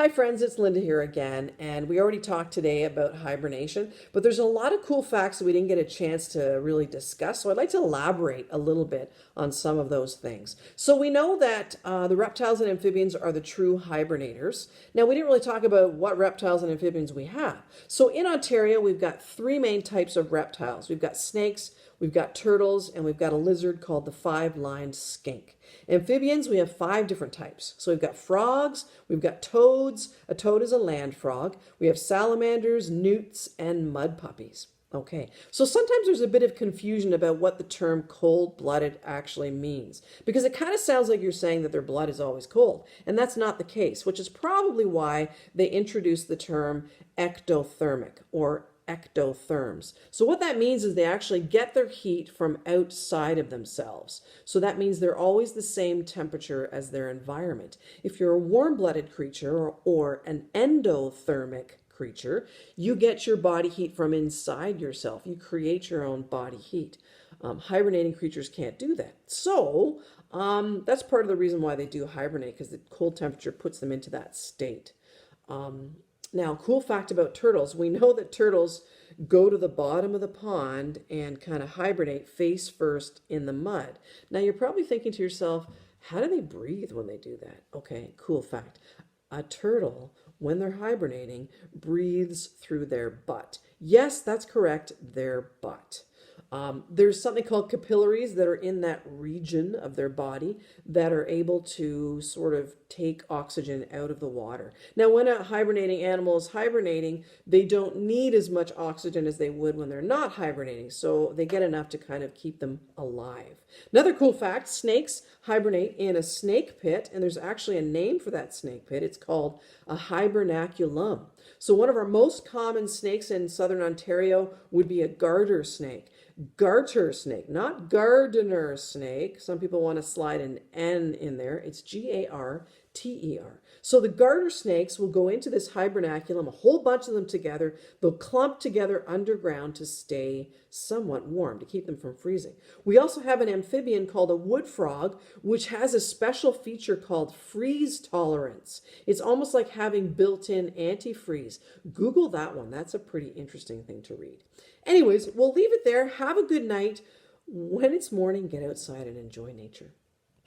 Hi friends, it's Linda here again, and we already talked today about hibernation, but there's a lot of cool facts that we didn't get a chance to really discuss, so I'd like to elaborate a little bit on some of those things. So we know that the reptiles and amphibians are the true hibernators. Now, we didn't really talk about what reptiles and amphibians we have. So in Ontario, we've got three main types of reptiles. We've got snakes, we've got turtles, and we've got a lizard called the five-lined skink. Amphibians, we have five different types. So we've got frogs, we've got toads. A toad is a land frog. We have salamanders, newts, and mud puppies. Okay, so sometimes there's a bit of confusion about what the term cold-blooded actually means, because it kind of sounds like you're saying that their blood is always cold, and that's not the case, which is probably why they introduced the term ectothermic or ectotherms. So what that means is they actually get their heat from outside of themselves. So that means they're always the same temperature as their environment. If you're a warm-blooded creature or an endothermic creature, you get your body heat from inside yourself. You create your own body heat. Hibernating creatures can't do that. So that's part of the reason why they do hibernate, because the cold temperature puts them into that state. Now, cool fact about turtles. We know that turtles go to the bottom of the pond and kind of hibernate face first in the mud. Now, you're probably thinking to yourself, how do they breathe when they do that? Okay, cool fact. A turtle, when they're hibernating, breathes through their butt. Yes, that's correct, their butt. There's something called capillaries that are in that region of their body that are able to sort of take oxygen out of the water. Now, when a hibernating animal is hibernating, they don't need as much oxygen as they would when they're not hibernating, so they get enough to kind of keep them alive. Another cool fact, snakes hibernate in a snake pit, and there's actually a name for that snake pit. It's called a hibernaculum. So one of our most common snakes in southern Ontario would be a garter snake. Garter snake, not gardener snake. Some people want to slide an N in there. It's Garter. So the garter snakes will go into this hibernaculum, a whole bunch of them together. They'll clump together underground to stay somewhat warm, to keep them from freezing. We also have an amphibian called a wood frog, which has a special feature called freeze tolerance. It's almost like having built-in antifreeze. Google that one. That's a pretty interesting thing to read. Anyways, we'll leave it there. Have a good night. When it's morning, get outside and enjoy nature.